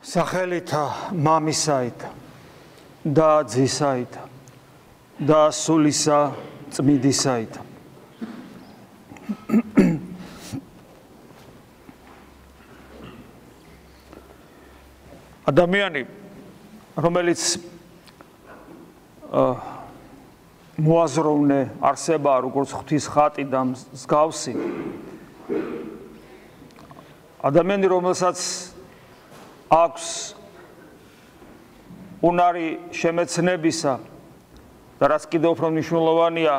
სახელითა მამისაით და ძისაით და სულისა წმინდისაით. ადამიანი, რომელიც მოაზროვნე არსებაა, როგორც ღვთის ხატი და მსგავსი. ადამიანი, რომელსაც აქვს უნარი შემეცნებისა და რაც კიდევ უფრო მნიშვნელოვანია,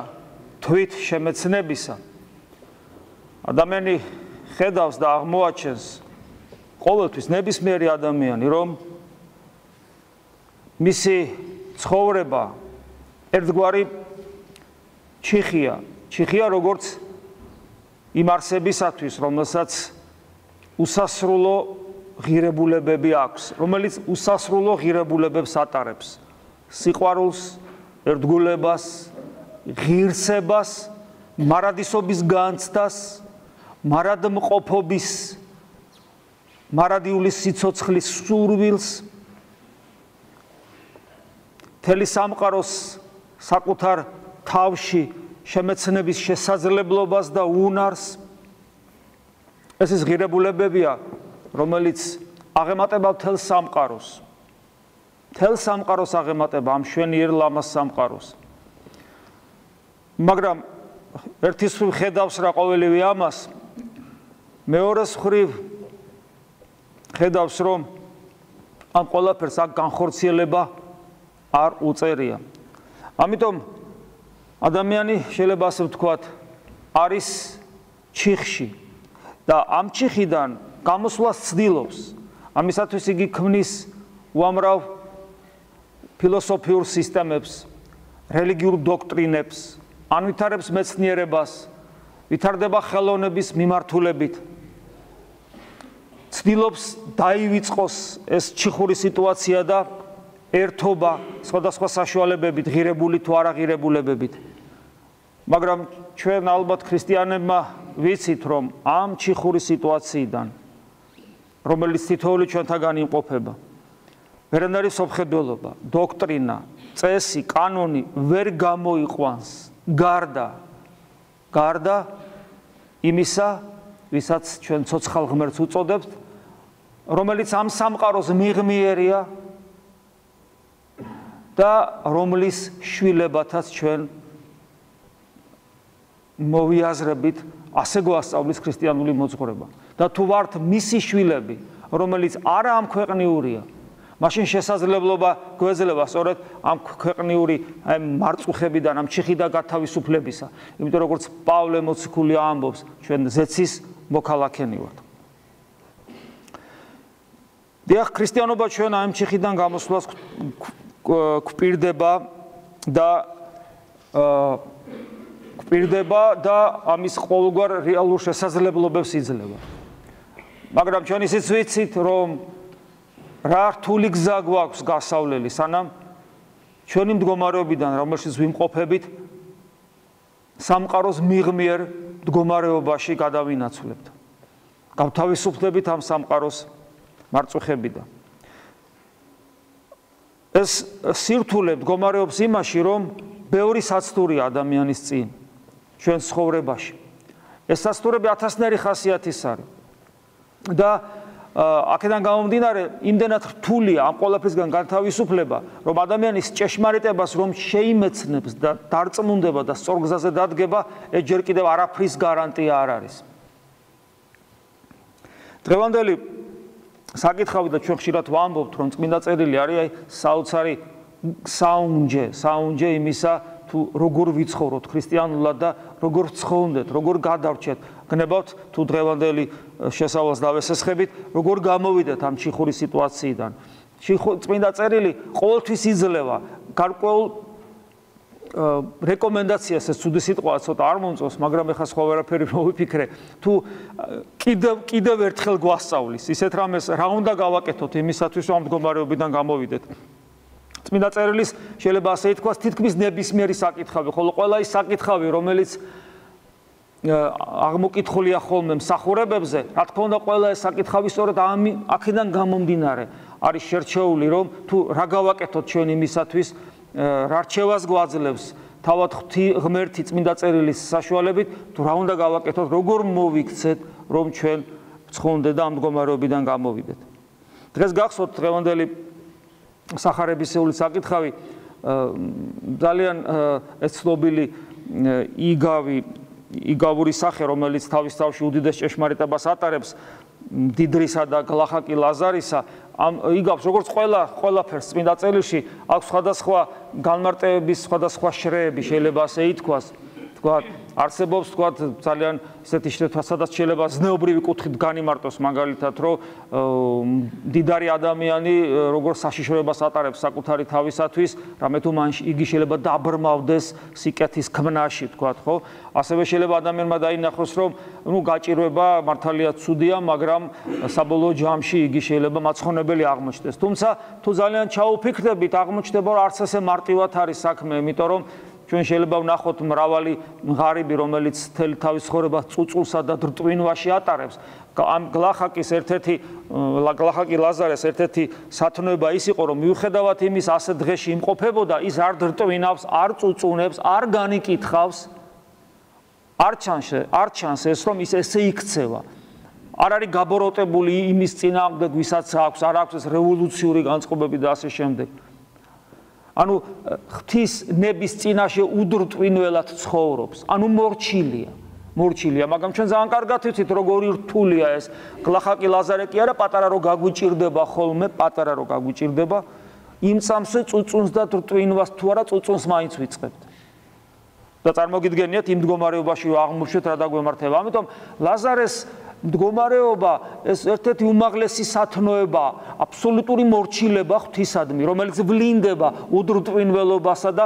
თვით შემეცნებისა. ადამიანი ხედავს და აღმოაჩენს ყოველთვის ნებისმიერი ადამიანი, რომ მისი ცხოვრება ერთგვარი ჩიხია, როგორც იმ არსებისათვის, რომელსაც უსასრულო ღირებულებები აქვს, რომელიც უსასრულო ღირებულებებს ატარებს, სიყვარულს, ერთგულებას, ღირსებას, მარადისობის განცდას, მარადმყოფობის, მარადიული სიცოცხლის სურვილს, მთელი სამყაროს საკუთარ თავში შემეცნების შესაძლებლობას და უნარს. ეს ის ღირებულებებია, რომელიც აღემატება მთელ სამყაროს. მთელ სამყაროს აღემატება ამ მშვენიერ ლამაზ სამყაროს. მაგრამ ერთის მხრივ ხედავს რა ყოველივე ამას, მეორეს მხრივ ხედავს, რომ ამ ყველაფერს აქ განხორციელება არ უწერია. ამიტომ ადამიანი შეიძლება ასე ვთქვათ, არის ჩიხში და ამ ჩიხიდან გამოსვლას ცდილობს. ამისათვის იგი ქმნის უამრავ ფილოსოფიურ სისტემებს, რელიგიურ დოქტრინებს, ანვითარებს მეცნიერებას, ვითარდება ხელოვნების მიმართულებით. ცდილობს დაივიწყოს ეს ჩიხური სიტუაცია და ერთობა სხვადასხვა საშუალებებით, ღირებული თუ არაღირებულებებით. მაგრამ ჩვენ ალბათ ქრისტიანებმა ვიცით, რომ ამ ჩიხური სიტუაციიდან, რომელიც თითოეული ჩვენთაგან იმყოფება, ვერანაირი სოფხედველობა, დოქტრინა, წესი, კანონი ვერ გამოიყვანს გარდა იმისა, ვისაც ჩვენ ცოცხალ ღმერთს უწოდებთ, რომელიც ამ სამყაროს მიღმიერია და რომლის შვილებათაც ჩვენ მოვიაზრებით ასე გვასწავლის ქრისტიანული მოძღვრება. და თუ ვართ მისი შვილები, რომელიც არა ამ ქვეყნიურია, მაშინ შესაძლებლობა გვეძლება სწორედ ამ ქვეყნიური მარწუხებიდან, ამ ჩიხიდან გათავისუფლებისა. იმიტომ როგორც პავლე მოციქული ამბობს, ჩვენ ზეცის მოქალაქენი ვართ. დიახ, ქრისტიანობა ჩვენ ამ ჩიხიდან გამოსვლას გვპირდება და ამის ყოველგვარ რეალურ შესაძლებლობებს იძლევა. მაგრამ ჩვენ ისიც ვიცით, რომ რა რთული გზა გვაქვს გასავლელი, სანამ ჩვენი მდგომარეობიდან, რომელშიც ვიმყოფებით, სამყაროს მიღმიერ მდგომარეობაში გადავინაცვლებთ. გავთავისუფლდებით ამ სამყაროს მარწუხებიდან. ეს სირთულე მდგომარეობს იმაში, რომ ბევრი საცდურია ადამიანის წინ, ჩვენ ცხოვრებაში. ეს საცდურები ათასნაირი ხასიათის არის. და აქედან გამომდინარე, იმდენად რთულია ამ ყველაფრისგან განთავისუფლება, რომ ადამიანის ჭეშმარიტებას რომ შეიმეცნებს და დარწმუნდება და სწორ გზაზე დადგება, ეს ჯერ კიდევ არაფრის გარანტია არ არის. დღევანდელი საკითხავი და ჩვენ ხშირად ვამბობთ, რომ წმინდა წერილი არის საოცარი საუნჯე იმისა, თუ როგორ ვიცხოვროთ ქრისტიანულად და როგორ ვცხოვრდეთ, როგორ გადავრჩეთ. გნებავთ თუ დღევანდელი შესავალს დავესესხებით, როგორ გამოვიდეთ ამ ჩიხური სიტუაციიდან. წმინდა წერილი ყოველთვის იძლევა გარკვეულ რეკომენდაციას, ეს ცუდი სიტყვაა, ცოტა არ მომწონს, მაგრამ ეხლა სხვა ვერაფერი მოვიფიქრე, თუ კიდევ ერთხელ გვასწავლის, ისეთ რამეს რა უნდა გავაკეთოთ იმისათვის, რომ ამ მდგომარეობიდან გამოვიდეთ. წმინდა წერილის შეიძლება ასე ითქვას, თითქმის ნებისმიერი საკითხავი, ხოლო ყველა ის საკითხავი, რომელიც აღმოკითხულია ხოლმე მსახურებებზე, რა თქმა უნდა, ყველა ეს საკითხავი სწორედ აქედან გამომდინარე, არის შერჩეული, რომ თუ რა გავაკეთოთ ჩვენ იმისათვის, რა რჩევას გვაძლევს თავად ღმერთი წმინდა წერილის საშუალებით, თუ რა უნდა გავაკეთოთ, როგორ მოვიქცეთ, რომ ჩვენ ცხონდე და ამ მდგომარეობიდან გამოვიდეთ. დღეს გახსოვთ დღევანდელი სახარებისეული საკითხავი, ძალიან ეს ცნობილი იგავური სახე, რომელიც თავის თავში უდიდეს ჭეშმარიტებას ატარებს, მდიდრისა და გლახაკი ლაზარისა, ამ იგავს როგორც ყველაფერს წმინდა წერილში აქვს სხვადასხვა განმარტებების, სხვადასხვა შრეები, შეიძლება ასე ითქვას. არსებობს ძალიან ისეთი შრეთა, სადაც შეიძლება ზნეობრივი კუთხით განიმარტოს, მაგალითად, რომ მდიდარი ადამიანი როგორ საშიშროებას ატარებს საკუთარი თავისათვის, რამე თუ მან იგი შეიძლება დაბრმავდეს სიკეთის ქმნაში, ხო? ასევე შეიძლება ადამიანმა დაინახოს, რომ გაჭირვება მართალია ცუდია, მაგრამ საბოლოო ჯამში იგი შეიძლება მაცხონებელი აღმოჩნდეს. თუმცა თუ ძალიან ჩაუფიქრდებით, აღმოჩნდება, რომ არც ესე მარტივად არის საქმე, იმიტომ რომ ჩვენ შეიძლება ვნახოთ მრავალი ღარიბი, რომელიც მთელი თავის ცხოვრება წუწულსა და დრტვინვაში ატარებს. ამ გლახაკი ლაზარეს ერთ-ერთი სათნოება ის იყო, რომ მიუხედავად იმის ასე დღეში იმყოფებოდა, ის არ დრტვინავს, არ წუწუნებს, არ განიკითხავს, არ ჩანს ეს, რომ ის ესე იქცევა. არ არის გაბოროტებული იმის წინააღმდეგ, ვისაც აქვს, არ აქვს ეს რევოლუციური განწყობები და ასე შემდეგ. ანუ ღვთის ნების წინაშე უდრტვინველად ცხოვრობს, ანუ მორჩილია, მაგრამ ჩვენ ძალიან კარგად ვიცით, როგორი რთულია ეს გლახაკი ლაზარე კი არა, პატარა რო გაგვიჭირდება ხოლმე, იმ წამსვე წუწუნს და დრტვინვას თუ არა წუწუნს მაინც ვიწყებთ. და წარმოგიდგენიათ იმ მდგომარეობაში რომ აღმოჩნდეთ რა დაგვემართება. ამიტომ ლაზარეს მდგომარეობა ეს ერთ-ერთი უმაღლესი სათნოება, აბსოლუტური მორჩილება ღვთისადმი, რომელიც ვლინდება უდრტვინველობასა და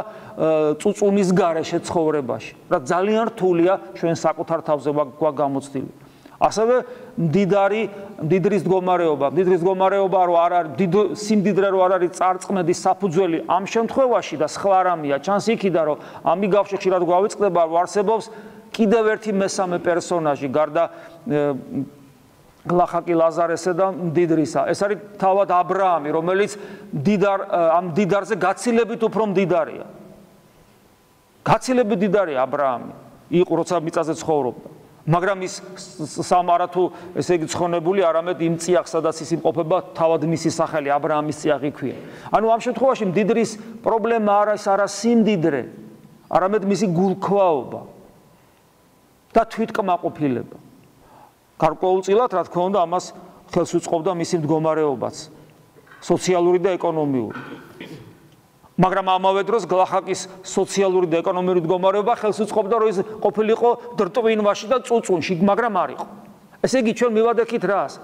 წუწუნის გარეშე ცხოვრებაში. რა ძალიან რთულია ჩვენ საკუთარ თავზე გამოცდილი. ასევე მდიდრის მდგომარეობა რო არ არის სიმდიდრე რო არ არის წარწმედის საფუძველი ამ შემთხვევაში და სხვა რამეა, ჩანს იქიდან რომ ამ იგავში ხშირად გვავიწყდება, რომ არსებობს კიდევ ერთი მესამე პერსონაჟი გარდა გლახაკი ლაზარესა და მდიდრისა. ეს არის თავად აბრაამი, რომელიც ამ მდიდარზე გაცილებით უფრო მდიდარია. გაცილებით მდიდარია აბრაამი, იყო როცა მიწაზე ცხოვრობდა. მაგრამ ის სამარა თუ ესე იგი ცხონებული არამედ იმ წიაღ, სადაც ის იმყოფება, თავად მისი სახელი აბრაამის წიაღი ქვია. ანუ ამ შემთხვევაში მდიდრის პრობლემა არა სიმდიდრე, არამედ მისი გულქვაობა და თვითკმაყოფილება. გარკვეულწილად, რა თქმა უნდა, ამას ხელს უწყობდა მისი მდგომარეობაც, სოციალური და ეკონომიური. მაგრამ ამავე დროს გლახაკის სოციალური და ეკონომიური მდგომარეობა ხელს უწყობდა, რომ ის ყოფილიყო დრტვინვაში და წუწუნში, მაგრამ არ იყო. ესე იგი, ჩვენ მივადექით რას?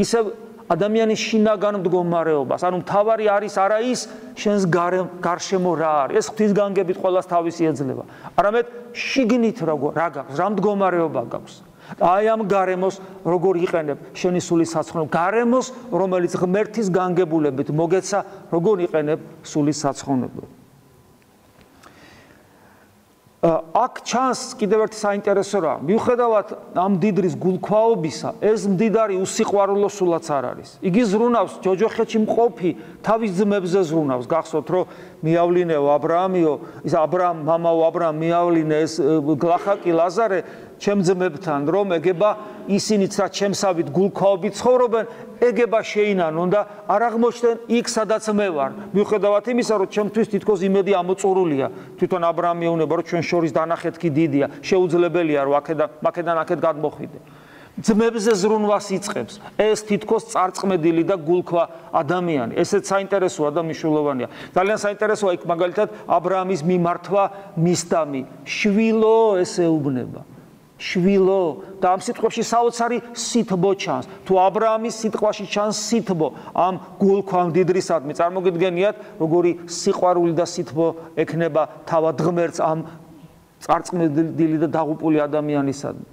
ისევ ადამიანის შინაგან მდგომარეობას, ანუ მთავარი არის არა ის შენს გარშემო რა არის, ეს ღვთისგანგებით ყველას თავისი ეძლევა, არამედ შიგნით რა გაქვს, რა მდგომარეობა გაქვს. აი ამ გარემოს როგორ იყენებ შენი სულის საცხოვნებლად, გარემოს, რომელიც ღმერთის განგებულებით მოგეცა, როგორ იყენებ სულის საცხოვნებლად. აქ ჩანს კიდევ ერთი საინტერესო რამ. მიუხედავად ამ მდიდრის გულქვაობისა, ეს მდიდარი უსიყვარულო სულაც არ არის. იგი ზრუნავს ჯოჯოხეთში მყოფი თავის ძმებზე ზრუნავს. გახსოვთ, რომ მიავლინეო აბრაამიო, ის მამაო აბრაამ მიავლინე ეს გლახაკი ლაზარე ჩემ ძმებთან, რომ ეგება ისინიც რაც ჩემსავით გულქვაობით ცხოვრობენ, ეგება შეინანონ და არ აღმოჩნდნენ იქ, სადაც მე ვარ. მიუხედავად იმისა, რომ ჩემთვის თითქოს იმედი ამოწურულია, თვითონ აბრაამი ეუბნება, რომ ჩვენ შორის დანახეთქი დიდია, შეუძლებელია, რომ აქედან აქეთ გადმოხვიდე. ძმებზე ზრუნვას იწყებს. ეს თითქოს წარწმედილი და გულქვა ადამიანი. ესეც საინტერესოა და მნიშვნელოვანია. ძალიან საინტერესოა იქ მაგალითად აბრაამის მიმართვა მისდამი. შვილო ეს ეუბნება. შვილო და ამ სიტყვებში საოცარი სითბო ჩანს. თუ აბრაამის სიტყვაში ჩანს სითბო ამ გულქვა მდიდრისადმი, წარმოგიდგენიათ, როგორი სიყვარული და სითბო ექნება თავად ღმერთს ამ წარწმედილი და დაღუპული ადამიანისადმი.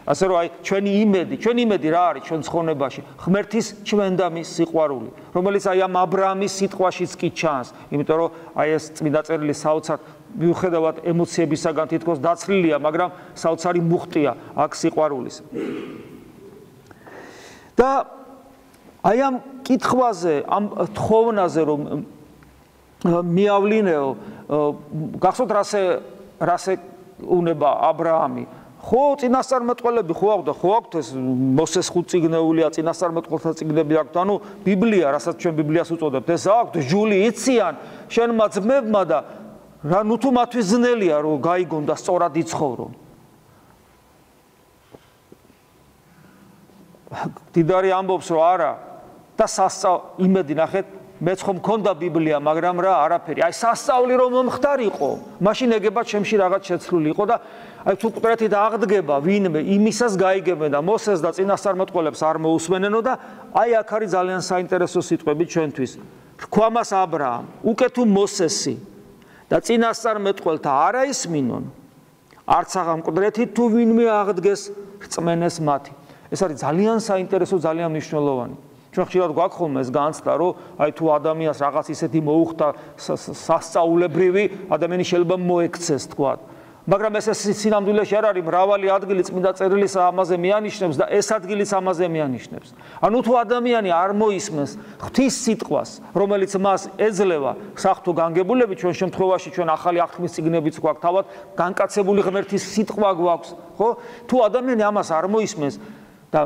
ასე რომ აი ჩვენი იმედი რა არის ჩვენ ცხონებაში? ღმერთის ჩვენდამის სიყვარული, რომელიც აი ამ აბრაამის სიტყვაშიც კი ჩანს, იმიტომ რომ აი ეს წმინდა წერილი საოცარ მიუხედავად ემოციებისაგან თითქოს დაცლილია, მაგრამ საოცარი მუხტია აქ სიყვარულის. და აი ამ კითხვაზე, ამ თხოვნაზე რომ მიავლინეო, გახსოვთ რასე უნება ა ブラ ამი. ხო, წინასწარმეტყველები ხო აქვთ ეს მოსეს 5 წიგნეულია, წინასწარმეტყველთა წიგნები აქვთ, ანუ ბიბლია, რასაც ჩვენ ბიბლიას უწოდებთ, ეს აქვთ, ჟული იციან შენმა ძმებმა და რა ნუ თუ მათთვის ძნელია რომ გაიგონ და სწორად იცხოვრო. დიდარი ამბობს რომ არა და იმედი ნახეთ მეც ხომ მქონდა ბიბლია, მაგრამ რა არაფერი. აი სასწაული რომ მომხდარიყო, მაშინ ეგება ჩემში რაღაც შეცვლილი იყო და აი თუ კუტრეთით აღდგება ვინმე იმისას გაიგებენ და მოსეს და წინასწარმეტყველებს არ მოусმენენო და აი აქ არის ძალიან საინტერესო სიტყვები ჩვენთვის. რქვა მას ა ブラ ამ, უკვე თუ მოსესი და წინასწარმეტყველთა არ აისმინონ, არც აღარ მკვდრეთით თუ ვინმე აღდგეს რწმენეს მათი. ეს არის ძალიან საინტერესო, ძალიან მნიშვნელოვანი. ჩვენ ხშირად გვაქვს ხოლმე ეს განცდა, რომ აი თუ ადამიანს რაღაც ისეთი მოუხდა სასწაულებრივი, ადამიანი შეიძლება მოექცეს თქვა. მაგრამ ეს სინამდვილეში არ არის მრავალი ადგილი წმინდა წერილის ამაზე მიანიშნებს და ეს ადგილიც ამაზე მიანიშნებს. ანუ თუ ადამიანი არ მოისმენს ღვთის სიტყვას, რომელიც მას ეძლევა საღვთო განგებულებით, ჩვენ შემთხვევაში ჩვენ ახალი აღთქმის წიგნებიც გვაქვს, თავად განკაცებული ღმერთის სიტყვა გვაქვს, ხო? თუ ადამიანი ამას არ მოისმენს და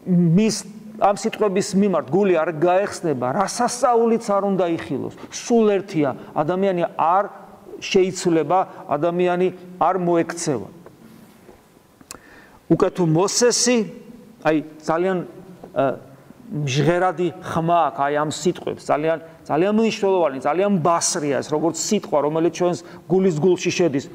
მის ამ სიტყვების მიმართ გული არ გაეხსნება, რა სასწაულიც არ უნდა იხილოს. სულ ერთია, ადამიანი არ შეიცვლება, ადამიანი არ მოექცევა. უკვე თუ მოსესი, აი ძალიან მჟღერადი ხმა აქვს აი ამ სიტყვებს, ძალიან მნიშვნელოვანი, ძალიან ბასრია ეს როგორც სიტყვა, რომელიც ჩვენს გულის გულში შედის.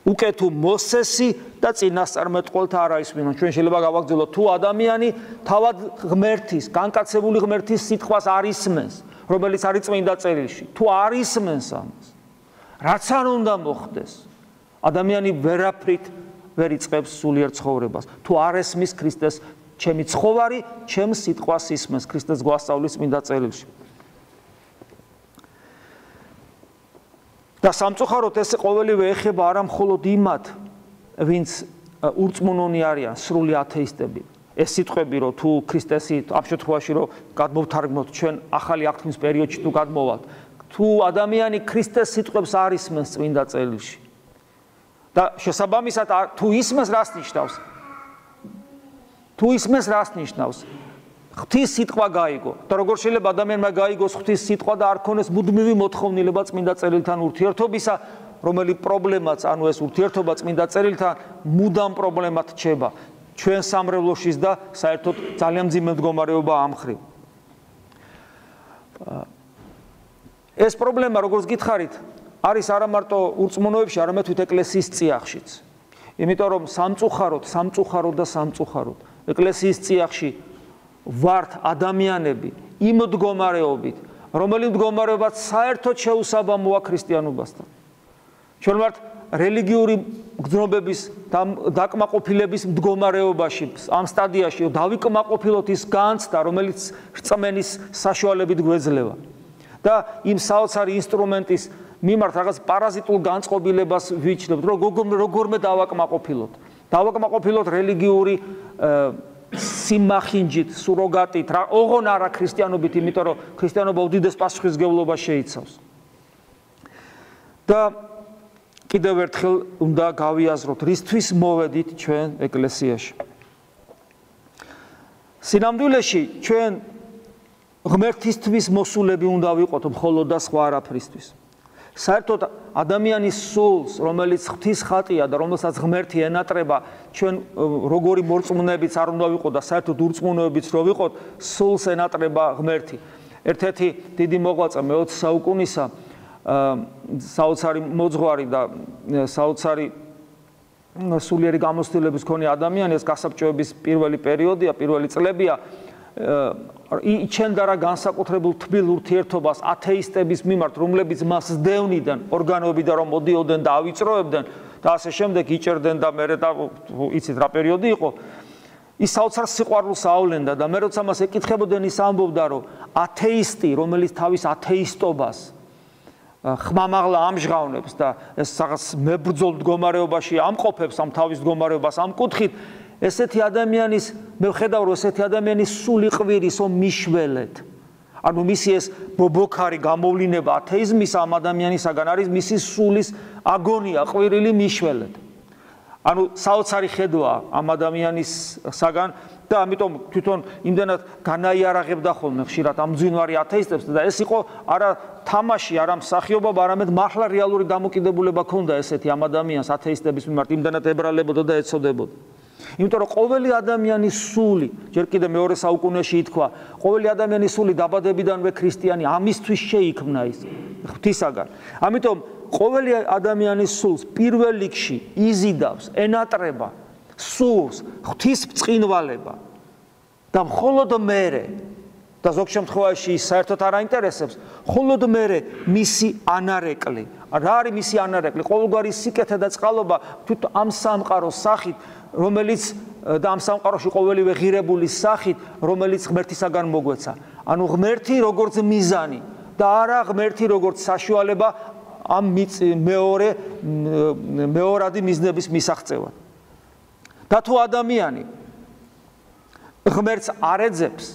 უკვე თუ მოსესი და წინასწარმეტყველთა არ აისმინონ. ჩვენ შეიძლება გავაგრძელოთ, თუ ადამიანი თავად ღმერთის, განკაცებული ღმერთის სიტყვას არ ისმენს, რომელიც არის წმინდა წერილში, თუ არ ისმენს ამას, რაც არ უნდა მოხდეს, ადამიანი ვერაფრით ვერ იწყებს სულიერ ცხოვრებას. თუ არ ესმის ქრისტეს, ჩემი ცხოვარი, ჩემს სიტყვას ისმენს, ქრისტეს გვასწავლის წმინდა წერილში. და სამწუხაროდ ეს ყოველივე ეხება არა მხოლოდ იმათ, ვინც ურწმუნონი არიან, სრული ათეისტები. ეს სიტყვები, რომ თუ ქრისტესი ამ შემთხვევაში რომ გადმოვთარგმნოთ ჩვენ ახალი აღთქმის პერიოდში თუ გადმოვალთ, თუ ადამიანი ქრისტეს სიტყვებს არ ისმენს წმინდა წერილში. და შესაბამისად თუ ისმენს რას ნიშნავს? თუ ისმენს რას ნიშნავს? ღვთის სიტყვა გაიგო. და როგორ შეიძლება ადამიანმა გაიგოს ღვთის სიტყვა და არ ქონდეს მუდმივი მოთხოვნილება წმინდა წერილთან ურთიერთობისა, რომელი პრობლემაც, ანუ ეს ურთიერთობა წმინდა წერილთან მუდამ პრობლემად რჩება ჩვენ სამრევლოშიც და საერთოდ ძალიან მძიმე მდგომარეობა ამ მხრივ. ეს პრობლემა, როგორც გითხარით, არის არა მარტო ურწმუნოებში, არამედ თვით ეკლესიის წიაღშიც. იმიტომ რომ სამწუხაროდ და სამწუხაროდ ეკლესიის წიაღში ვართ ადამიანები იმ მდგომარეობით, რომელი მდგომარეობაც საერთოდ შეუსაბამოა ქრისტიანობასთან. ჩვენ ვართ რელიგიური გრძნობების დაკმაყოფილების მდგომარეობაში, ამ სტადიაში დავიკმაყოფილოთ ის განცდა, რომელიც რწმენის საშუალებით გვეძლევა. და იმ საოცარი ინსტრუმენტის მიმართ რაღაც პარაზიტულ განწყობილებას ვიჩნევთ, რომ როგორმე დავაკმაყოფილოთ. დავაკმაყოფილოთ რელიგიური სიმახინჯით, სუროგატით, ოღონ არა ქრისტიანობით, იმიტომ რომ ქრისტიანობა უდიდეს პასუხისმგებლობას შეიცავს. და კიდევ ერთხელ უნდა გავიაზროთ, რისთვის მოვედით ჩვენ ეკლესიაში. სინამდვილეში ჩვენ ღმერთისთვის მოსულები უნდა ვიყოთ, მხოლოდ და სხვა არაფრისთვის. საერთოდ ადამიანის სულს, რომელიც ღვთის ხატია და რომელსაც ღმერთი ენატრება, ჩვენ როგორი მორწმუნეებიც არ უნდა ვიყოთ და საერთოდ ურწმუნოებიც რო ვიყოთ, სულს ენატრება ღმერთი. ერთ-ერთი დიდი მოღვაწე მე-20 საუკუნისა, საოცარი მოძღვარი და საოცარი სულიერი გამოცდილების მქონე ადამიანი, ეს გასაბჭოების პირველი პერიოდია, პირველი წლებია, იჩენდა რა განსაკუთრებულ თბილ ურთიერთობას ათეისტების მიმართ, რომლებიც მას სდევნიდან, ორგანოებიდან რომ მოდიოდნენ და ავიწროებდნენ და ასე შემდეგ იჭერდნენ და მერე და იცით რა პერიოდი იყო. ის საოცარ სიყვარულს ავლენდა და მე როცა მას ეკითხებოდნენ, ის ამბობდა, რომ ათეისტი, რომელიც თავის ათეისტობას ხმამაღლა ამჟღავნებს და ეს რაღაც მებრძოლ მდგომარეობაში ამყოფებს ამ თავის მდგომარეობას ამ კუთხით, ესეთი ადამიანის მე ვხედავ რომ ესეთი ადამიანის სული ყვირისო მიშველეთ ანუ მისი ეს ბობოქარი გამოვლინება ათეიზმის ამ ადამიანისაგან არის მისი სულის აგონია ყვირილი მიშველეთ ანუ საოცარი ხედვა ამ ადამიანისაგან და ამიტომ თვითონ იმდენად განაიარაღებდა ხოლმე ხშირად ამ ძინვარი ათეისტებს და ეს იყო არა თამაში არა მსახიობობა არამედ მართლა რეალური დამოკიდებულება ქონდა ესეთი ამ ადამიანს ათეისტების მიმართ იმდენად ებრალებოდა და ეცოდებოდა იმიტომ რომ ყოველი ადამიანის სული ჯერ კიდევ მეორე საუკუნეში ითქვა ყოველი ადამიანის სული დაბადებიდანვე ქრისტიანი ამისთვის შეიქმნა ის ღვთისაგან ამიტომ ყოველი ადამიანის სულს პირველ რიგში იზიდავს ენატრება სულს ღვთის ბრწყინვალება და მხოლოდ მერე და ზოგ შემთხვევაში საერთოდ არ აინტერესებს მხოლოდ მერე მისი ანარეკლი რა არის მისი ანარეკლი ყოველგვარი სიკეთე და წყალობა თვით ამ სამყაროს სახით რომელიც და ამ სამყაროში ყოველივე ღირებული სახით რომელიც ღმერთისაგან მოგვეცა ანუ ღმერთი როგორც მიზანი და არა ღმერთი როგორც საშუალება ამ მეორადი მიზნების მისაღწევად და თუ ადამიანი ღმერთს არ ეძებს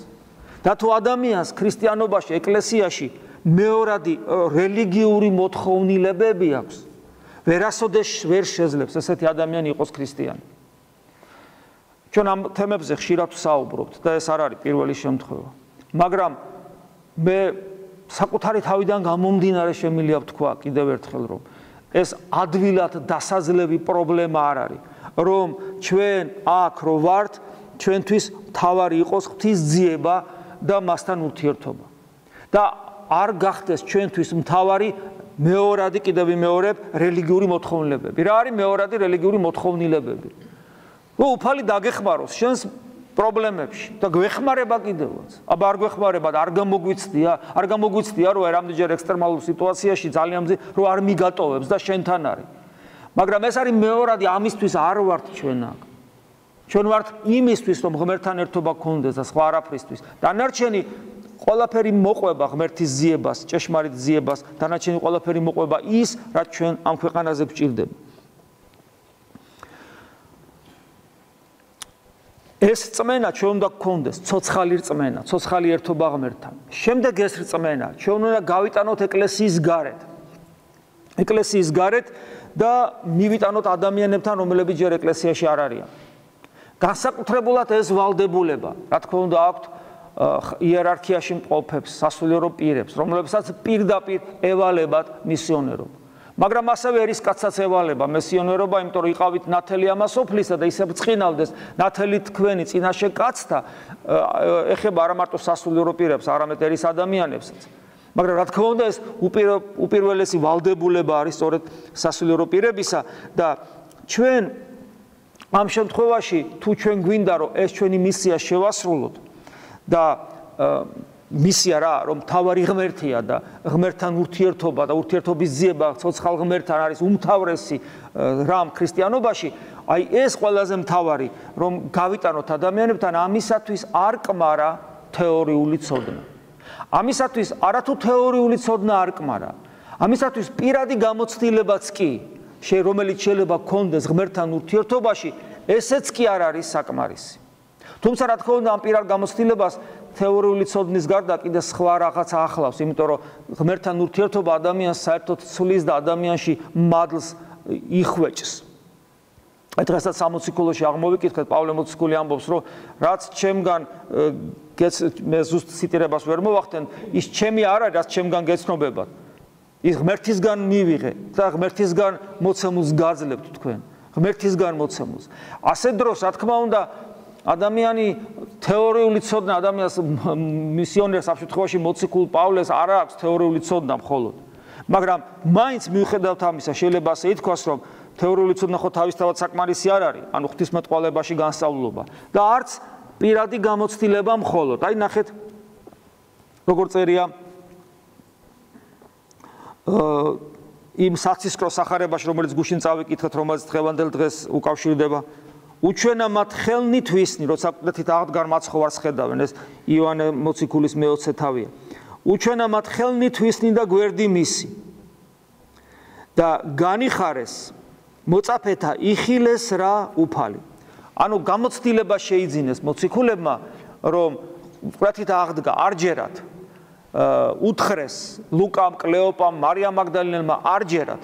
და თუ ადამიანს ქრისტიანობაში ეკლესიაში მეორადი რელიგიური მოთხოვნილებები აქვს ვერასოდეს ვერ შეძლებს ესეთი ადამიანი იყოს ქრისტიანი ჩვენ ამ თემებზე ხშირად ვსაუბრობთ და ეს არ არის პირველი შემთხვევა მაგრამ მე საკუთარი თავიდან გამომდინარე შემიძლია ვთქვა კიდევ ერთხელ რომ ეს ადვილად დასაძლევი პრობლემა არ არის რომ ჩვენ აქ რო ვართ ჩვენთვის თავარი იყოს ღვთისძიება და მასთან ურთიერთობა და არ გახდეს ჩვენთვის მთავარი მეორადი კიდევ ვიმეორებ რელიგიური მოთხოვნილებები რა არის მეორადი რელიგიური მოთხოვნილებები რომ უფალი დაგეხმაროს შენს პრობლემებში და გვეხმარება კიდევაც აბა არ გვეხმარება და არ გამოგვიცდია რომ რამდენჯერ ექსტრემალურ სიტუაციაში ძალიან მძიმე რომ არ მიგატოვებს და შენთან არის მაგრამ ეს არის მეორადი ამისთვის არ ვართ ჩვენ აქ ჩვენ ვართ იმისთვის რომ ღმერთთან ერთობა გქონდეს და სხვა არაფრისთვის დანარჩენი ყველაფერი მოყვება ღმერთის ძიებას ჭეშმარიტ ძიებას დანარჩენი ყველაფერი მოყვება ის რაც ჩვენ ამ ქვეყანაზე გვჭირდება ეს წმენა ჩვენ უნდა გქონდეს ცოცხალი რწმენა ცოცხალი ერთობა ღმერთთან შემდეგ ეს რწმენა ჩვენ უნდა გავიტანოთ ეკლესიის გარეთ და მივიტანოთ ადამიანებთან რომლებიც ჯერ ეკლესიაში არ არიან განსაკუთრებულად ეს ვალდებულება რა თქმა უნდა აქვთ იერარქიაში მყოფებს სასულიერო პირებს რომლებსაც პირდაპირ ევალებათ მისიონერობა მაგრამ ასევე ერისკაცსაც ევალება მისიონერობა იმიტომ რომ იყავით ნათელი ამასოფლისა და ისე ბრწყინავდეს ნათელი თქვენი წინაშე კაცთა ეხება არა მარტო სასულიერო პირებს არამედ ერის ადამიანებსაც მაგრამ რა თქმა უნდა ეს უპირველესი ვალდებულება არის სწორედ სასულიერო პირებისა და ჩვენ ამ შემთხვევაში თუ ჩვენ გვინდა რომ ეს ჩვენი მისია შევასრულოთ და მისია რა რომ თავარი ღმერთია და ღმერთთან ურთიერთობა და ურთიერთობის ძიება ცოცხალ ღმერთთან არის უმთავრესი რამ ქრისტიანობაში აი ეს ყველაზე მთავარი რომ გავიტანოთ ადამიანებთან ამისათვის არ კმარა თეორიული ცოდნა ამისათვის არათუ თეორიული ცოდნა არ კმარა ამისათვის პირადი გამოცდილებაც კი რომელიც შეიძლება გქონდეს ღმერთთან ურთიერთობაში ესეც კი არ არის საკმარისი თუმცა რა თქმა უნდა ამ პირად გამოცდილებას თეორიული ცოდნის გარდა კიდე სხვა რაღაცა ახლავს იმიტომ რომ ღმერთთან ურთიერთობა ადამიანს საერთოდ ცვლის და ადამიანში მადლს იხვეჭს აი დღესაც 60 კილოში აღმოვიკითხეთ პავლე მოციქული ამბობს რომ რაც ჩემგან მე ზუსტ ციტირებას ვერ მოვახდენ ის ჩემი არ არის რაც ჩემგან გეცნობებათ ის ღმერთისგან მივიღე და ღმერთისგან მოცემულს გაძლევთ თქვენ ღმერთისგან მოცემულს ასე დროს რა თქმა უნდა ადამიანი თეორიული ცოდნა ადამიანს მისიონერს ამ შემთხვევაში მოციქულ პავლეს არ აქვს თეორიული ცოდნა მხოლოდ მაგრამ მაინც მიუხედავად ამისა შეიძლება ასე ითქვას რომ თეორიული ცოდნა ხო თავისთავად საკმარისი არ არის ანუ ღვთისმეტყველებაში განსწავლულობა და არც პირადი გამოცდილება მხოლოდ აი ნახეთ როგორ წერია იმ საცისკრო სახარებაში რომელიც გუშინ წავიკითხეთ რომელიც დღევანდელ დღეს უკავშირდება უჩვენა მათ ხელნით ვისნი როცა ყდეთით აღდგარ მაცხოვარს ხედავენ ეს იოანე მოციქულის მე-20 თავია უჩვენა მათ ხელნით ვისნი და გვერდი მისი და განიხარეს მოწაფეთა იხილეს რა უფალი ანუ გამოცდილება შეიძინეს მოციქულებმა, რომ ყურათით აღდგა არჯერად უთხრეს ლუკამ, კლეოპამ, მარიამ მაგდალინელმა არჯერად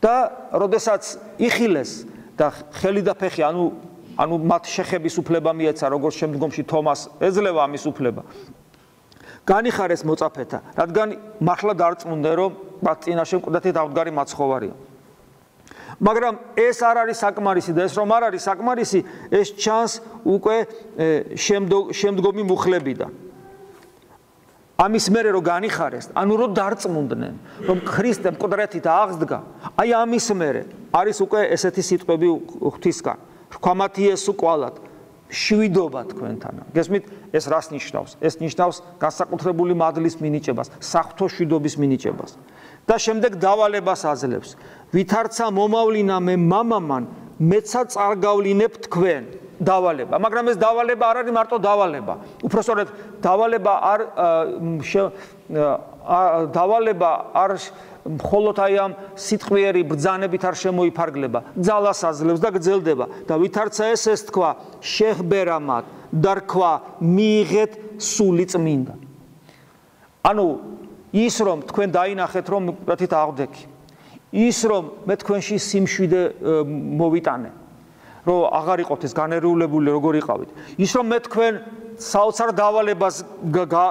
და როდესაც იხილეს და ხელი და ფეხი, ანუ მათ შეხების უფლება მიეცა, როგორც შემდგომში თომას ეძლევა ამის უფლება. განიხარეს მოწაფეთა, რადგან მართლა დარწმუნდნენ, რომ მათ წინაშე მკვდრათით აღდგარი მაცხოვარია. მაგრამ ეს არ არის საკმარისი და ეს რომ არ არის საკმარისი, ეს ჩანს უკვე შემდგომი მუხლებიდან. ამის მერე რომ განიხარეს, ანუ რომ დარწმუნდნენ, რომ ქრისტე მკვდრათით აღსდგა, აი ამის მერე არის უკვე ესეთი სიტყვები ღვთისგან. რქვამათ იესო კვალად, შვიდობა თქვენთან. გესმით, ეს რას ნიშნავს? ეს ნიშნავს განსაკუთრებული მადლის მინიჭებას, საღვთო შვიდობის მინიჭებას. და შემდეგ დავალებას აძლევს. ვითარცა მომავლინა მე მამამან, მეცა წარგავლინებ თქვენ. დავალება, მაგრამ ეს დავალება არ არის მარტო დავალება. უпростоრედ დავალება არ მხოლოდ აი ამ სიტყვიერი ბრძანებით არ შემოიფარგლება, ძალას აძლევს და გრძელდება და ვითარცა ეს თქვა შეჰბერამად და რქვა მიიღეთ სული წმინდა. ანუ ის რომ თქვენ დაინახეთ რომ მკვდრათით აღვდექი, ის რომ მე თქვენში სიმშვიდე მოვიტანე, რომ აღარ იყოთ ეს განერიულებული როგორ იყავით, ის რომ მე თქვენ საოცარ დავალებას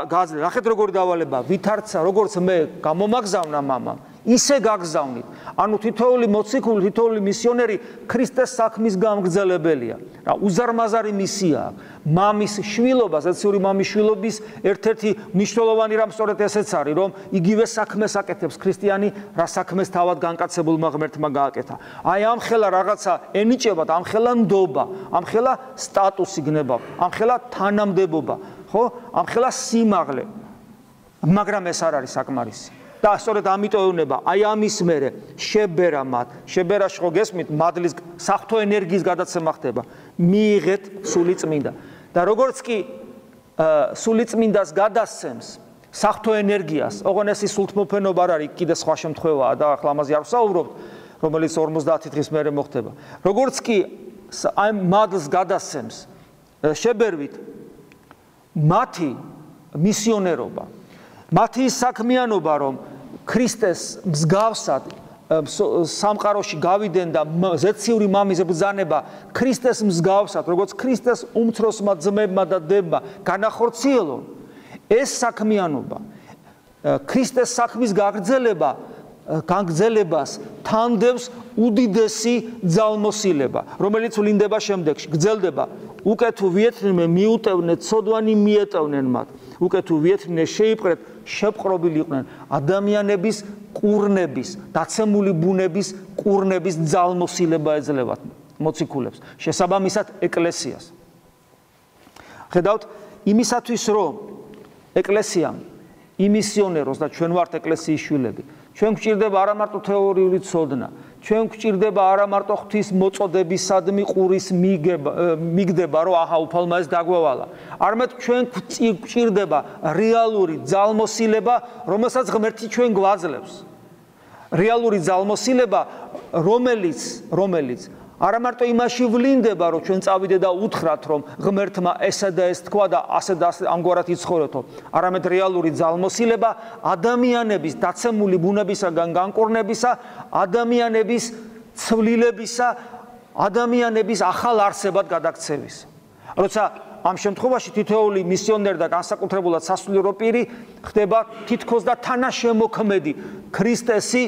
გაძლევ, ნახეთ როგორი დავალება, ვითარცა როგორც მე გამომაგზავნა მამამ, ისე გაგზავნით. ანუ თითოეული მოციქული, თითოეული მისიონერი ქრისტეს საქმის გამგრძელებელია. რა უზარმაზარი მისია აქვს. მამის შვილობა, ზეციური მამის შვილობის ერთ-ერთი მნიშვნელოვანი რამ სწორედ ესეც არის, რომ იგივე საქმეს აკეთებს ქრისტიანი, რა საქმეს თავად განკაცებულმა ღმერთმა გააკეთა. აი ამ ხელა რაღაცა ენიჭებათ, ამ ხელა ნდობა, ამ ხელა სტატუსი გნება, ამ ხელა თანამდებობა, ხო? ამ ხელა სიმაღლე. მაგრამ ეს არ არის საკმარისი. და სწორედ ამიტომ ეუბნება, აი ამის მერე შებერა მათ, შებერაში ხო გესმით, მადლის საღვთო ენერგიის გადაცემა ხდება, მიიღეთ სული წმინდა. და როგორც კი სული წმინდას გადასცემს საღვთო ენერგიას, ოღონდ ეს სულთმოფენობა არ არის, კიდე სხვა შემთხვევაა და ახლა ამაზე არ ვსაუბრობთ, რომელიც 50 დღის მერე მოხდება. როგორც კი აი მადლს გადასცემს შებერვით, მათი მისიონერობა, მათი საქმიანობა, რომ ქრისტეს მსგავსად სამყაროში გავიდნენ და ზეციური მამის ბრძანება ქრისტეს მსგავსად, როგორც ქრისტეს უმცროსმა ძმებმა და დებმა განახორციელონ, ეს საქმიანობა, ქრისტეს საქმის გაგრძელებას თანდევს უდიდესი ძალმოსილება, რომელიც ვლინდება შემდეგში, გრძელდება. უკვე თუ ვიეთნებე მიუტევნე ცოდვანი მიეტევნენ მათ. უკვე თუ ვიეთნე შეიპყრეთ შეპყრობილი იყვნენ ადამიანების კურნების, დაცემული ბუნების კურნების ძალმოსილება ეძლევათ მოციქულებს, შესაბამისად ეკლესიას. ხედავთ, იმისათვის რომ ეკლესიამ იმისიონეროს და ჩვენ ვართ ეკლესიის შვილები, ჩვენ გვჭირდება არა მარტო თეორიული ცოდნა, ჩვენ გვჭირდება არა მარტო ღვთის მოწოდებისადმი ყურის მიგდება, რომ აჰა უფალმა ეს დაგვევალა. არამედ ჩვენ გვჭირდება რეალური ძალმოსილება, რომელსაც ღმერთი ჩვენ გვაძლევს. რეალური ძალმოსილება, რომელიც არა მარტო იმაში ვლინდება, რომ ჩვენ წავიდე და უთხრათ, რომ ღმერთმა ესა და ეს თქვა და ასე და ამგვარად იცხოვრეთო, არამედ რეალური ძალმოსილება ადამიანების დაცემული ბუნებისაგან განკურნებისა, ადამიანების ცვლილებისა, ადამიანების ახალ არსებად გადაქცევის. როცა ამ შემთხვევაში თითოეული მისიონერი და განსაკუთრებულად სასულიერო პირი ხდება თითქოს და თანაშემოქმედი ქრისტესი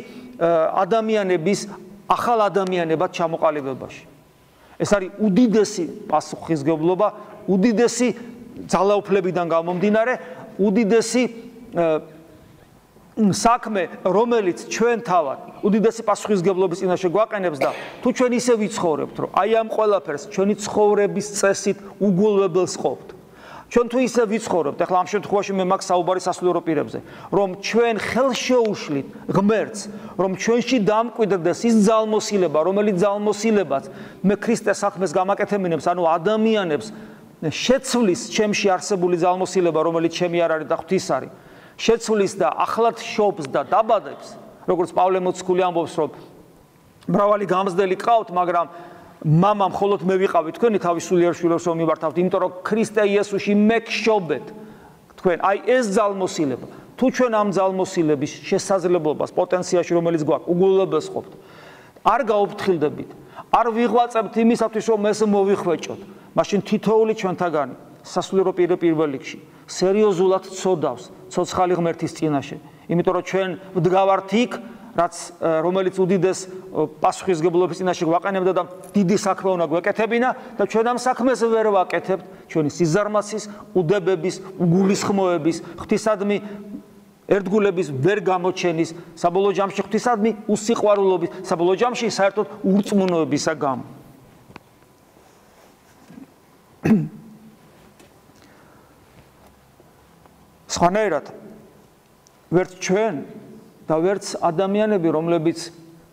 ადამიანების ახალ ადამიანებად ჩამოყალიბებაში. ეს არის უდიდესი პასუხისმგებლობა, უდიდესი ძალაუფლებიდან გამომდინარე, უდიდესი საქმე, რომელიც ჩვენ თავად უდიდესი პასუხისმგებლობის წინაშე გვაყენებს და თუ ჩვენ ისე ვიცხოვრებთ, რომ აი ამ ყველაფერს ჩვენი ცხოვრების წესით უგულებელს ყოფთ. ჩვენ თუ ისე ვიცხოვრებთ, ახლა ამ შემთხვევაში მე მაქვს საუბარი სასულიერო პირებზე, რომ ჩვენ ხელშეუშლით ღმერთს, რომ ჩვენში დამკვიდრდეს ის ძალმოსილება, რომელიც ძალმოსილებაც მე ქრისტეს საქმეს გამაკეთებინებს, ანუ ადამიანებს შეცვლის ჩემში არსებული ძალმოსილება, რომელიც ჩემი არ არის და ღვთის არის, შეცვლის და ახლად შობს და დაბადებს, როგორც პავლე მოციქული ამბობს, რომ მრავალი გამზრდელი ყავთ, მაგრამ მამა მხოლოდ მე ვიყავი თქვენი თავის სულიერ შვილებს რომ მიმართავთ, იმიტომ რომ ქრისტე იესოში მე გშობეთ თქვენ. აი ეს ძალმოსილება. თუ ჩვენ ამ ძალმოსილების შესაძლებლობას, პოტენციალში რომელიც გვაქვს, უგულებელსყოფთ, არ გაუფრთხილდებით, არ ვიღვაწებთ იმისათვის რომ ეს მოვიხვეჭოთ, მაშინ თითოეული ჩვენთაგანი სასულიერო პირველ რიგში სერიოზულად ცოდავს ცოცხალი ღმერთის წინაშე, იმიტომ რომ ჩვენ ვდგავართ იქ, რომელიც უდიდეს პასუხისმგებლობის წინაშე გვაყენებდა და დიდი საქმე უნდა გვეკეთებინა და ჩვენ ამ საქმეს ვერ ვაკეთებთ, ჩვენი სიზარმაცის, უდებების, უგულისხმოების, ღვთისადმი ერთგულების ვერ გამოჩენის, საბოლოო ჯამში ღვთისადმი უსიყვარულობის, საბოლოო ჯამში საერთოდ ურწმუნოებისა გამო. სხვანაირად ვერც ჩვენ და ვერც ადამიანები, რომლებიც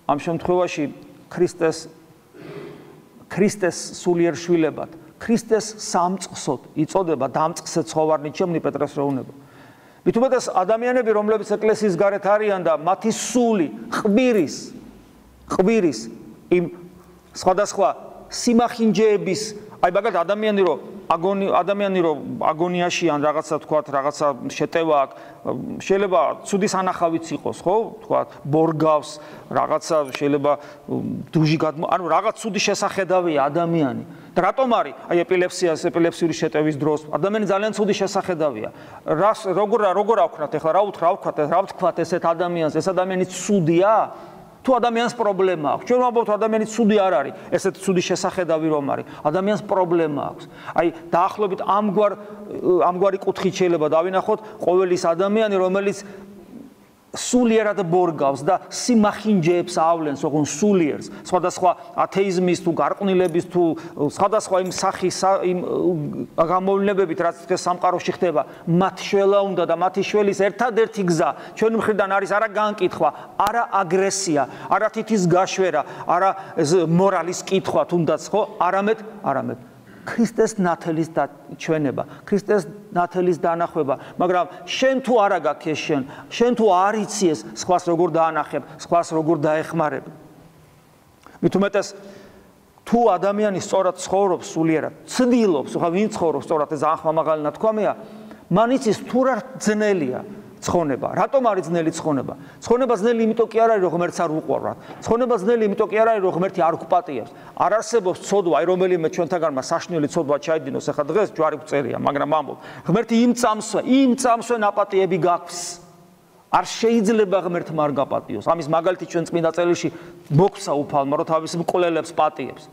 ამ შემთხვევაში ქრისტეს სულიერ შვილებად, ქრისტეს სამწყსოდ იწოდება, დამწყსე ცხოვარნი ჩემნი პეტრეს რეუნება. მით უმეტეს ადამიანები, რომლებიც ეკლესიის გარეთ არიან და მათი სული ყვირის იმ სხვადასხვა სიმახინჯეების, აი მაგალითად ადამიანი რომ აგონიაში ან რაღაცა თქვათ, რაღაცა შეტევა აქვს, შეიძლება ცუდის ანახავიც იყოს, ხო? თქვათ, ბორგავს, რაღაცა შეიძლება დუჟი ანუ რაღაც ცუდი შესახედავია ადამიანი. და რატომ არის? აი ეპილეფსიური შეტევის დროს ადამიანი ძალიან ცუდი შესახედავია. როგორ ავქნათ ახლა, რა ვთქვათ ესეთ ადამიანს, ეს ადამიანი ცუდია? თუ ადამიანს პრობლემა აქვს, ჩვენ ვამბობთ ადამიანი ცუდი არ არის, ესეთ ცუდი შესახედავი რომ არის, ადამიანს პრობლემა აქვს. აი დაახლოებით ამგვარი კუთხით შეიძლება დავინახოთ ყოველ ის ადამიანი, რომელიც სულიერად ბორგავს და სიმახინჯეებს ავლენს, ოღონ სულიერს, სხვადასხვა ათეიზმის თუ გარყვნილების თუ სხვადასხვა იმ სახის იმ გამოვლენებებით, რაც დღეს სამყაროში ხდება, მათ შველა უნდა და მათი შველის ერთადერთი გზა ჩვენი მხრიდან არის არა განკითხვა, არა აგრესია, არა თითის გაშვერა, არა მორალის კითხვა თუნდაც, ხო, არამედ ქრისტეს ნათელის ჩვენება, ქრისტეს ნათელის დანახვება, მაგრამ შენ თუ არა გაქვს შენ თუ არ იცი ეს სხვას როგორ დაანახებ, სხვას როგორ დაეხმარებ. მით უმეტეს თუ ადამიანი სწორად ცხოვრობს სულიერად, ცდილობს, ხა ვინ ცხოვრობს სწორად, ეს ძალიან ხმამაღალი ნათქვამია, მან იცის თუ რა ძნელია ცხონება. რატომ არის ძნელი ცხონება? ცხონება ძნელი იმიტომ კი არ არის, რომ ღმერთს არ უყვარვათ. ცხონება ძნელი იმიტომ კი არ არის, რომ ღმერთი არ გვპატიებს. არ არსებობს ცოდვა, აი რომელიმე ჩვენთაგანმა საშნელი ცოდვა ჩაიდინოს, ახლა დღეს ჯვარი გწერია, მაგრამ ამბობ, ღმერთი იმ წამსვე ნაპატიები გაქვს. არ შეიძლება ღმერთმა არ გაპატიოს. ამის მაგალითი ჩვენ წმინდა წერილში მოგვცა უფალმა, რომ თავის მკვლელებს პატიებს.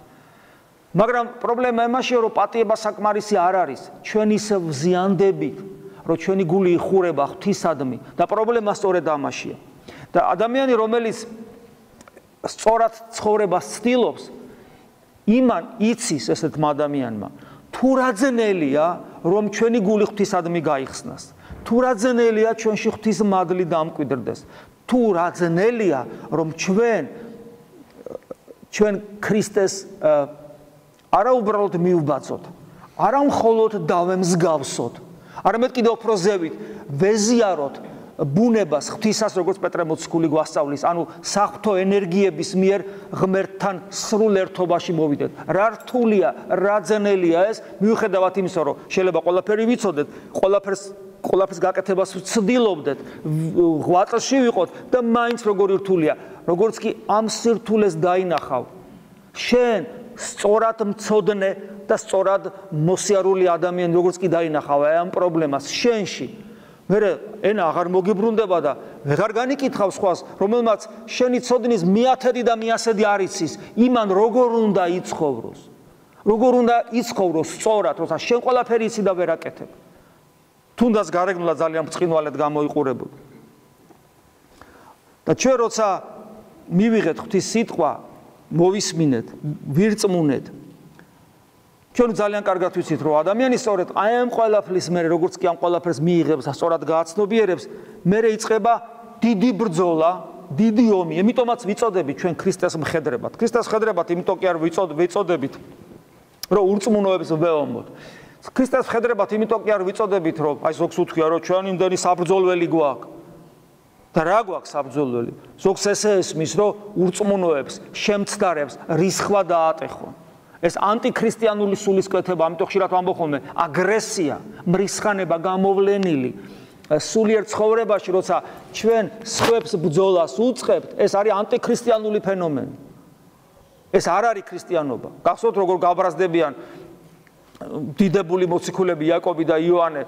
მაგრამ პრობლემა იმაშია, რომ პატიება საკმარისი არ არის. ჩვენ ისე ვზიანდებით, რომ ჩვენი გული იხურება ღვთისადმი და პრობლემა სწორედ ამაშია. და ადამიანი, რომელიც სწორად ცხოვრებას ცდილობს, იმან იცის ესეთმა ადამიანმა, თუ რა ძნელია, რომ ჩვენი გული ღვთისადმი გაიხსნას. თუ რა ძნელია ჩვენში ღვთის მადლი დამკვიდრდეს. თუ რა ძნელია, რომ ჩვენ ქრისტეს არა უბრალოდ მივბაცოთ, არა მხოლოდ დავემსგავსოთ, არამედ კიდევ უფრო ზევით ვეზიაროთ ბუნებას ღვთისას, როგორც პეტრე მოციქული გვასწავლის, ანუ საღვთო ენერგიების მიერ ღმერთთან სრულ ერთობაში მოვიდეთ. რა რთულია, რა ძნელია ეს, მიუხედავად იმისა, რომ შეიძლება ყველაფერი ვიცოდეთ, ყველაფრის გაკეთებას ვცდილობდეთ, ღვაწლში ვიყოთ და მაინც როგორი რთულია, როგორც კი ამ სირთულეს დაინახავ, შენ სწორად მცოდნე და სწორად მოსიარული ადამიანი, როგორც კი დაინახავ ამ პრობლემას შენში, მერე ენა აღარ მოგიბრუნდება და ვეღარ განიკითხავ სხვას, რომელმაც შენი ცოდნის მიათედი და მიასედი არ იცის, იმან როგორ უნდა იცხოვროს სწორად, როცა შენ ყველაფერი იცი და ვერ აკეთებ. თუნდაც გარეგნულად ძალიან ბრწყინვალედ გამოიყურებოდა. და ჩვენ როცა მივიღეთ ღვთის სიტყვა, მოვისმინეთ, ვირწმუნეთ. ჩვენ ძალიან კარგად ვიცით, რომ ადამიანი სწორედ აი ამ ყველაფრის მერე, როგორც კი ამ ყველაფერს მიიღებს და სწორად გააცნობიერებს, მერე იწყება დიდი ბრძოლა, დიდი ომი. Ემიტომაც ვიწოდებით ჩვენ ქრისტეს მხედრებად. ქრისტეს მხედრებად იმიტომ კი არ ვიწოდებით, რომ ურწმუნოებს ვეომოთ. ქრისტეს მხედრებად იმიტომ კი არ ვიწოდებით, რომ აი ზოგს უთქვია, რომ ჩვენ იმდენი საბრძოლველი გვაქვს. და რა გვაქვს საბრძოლველი? ზოგს ესე ესმის, რომ ურწმუნოებს, შემცდარებს, რისხვა დაატეხონ. ეს ანტიქრისტიანული სულისკვეთება, ამიტომ ხშირად ვამბობ ხოლმე, აგრესია, მრისხანება გამოვლენილი სულიერ ცხოვრებაში, როცა ჩვენ სხვებს ბრძოლას უწყებთ, ეს არის ანტიქრისტიანული ფენომენი. ეს არ არის ქრისტიანობა. გახსოვთ როგორ გაბრაზდებიან დიდებული მოციქულები იაკობი და იოანე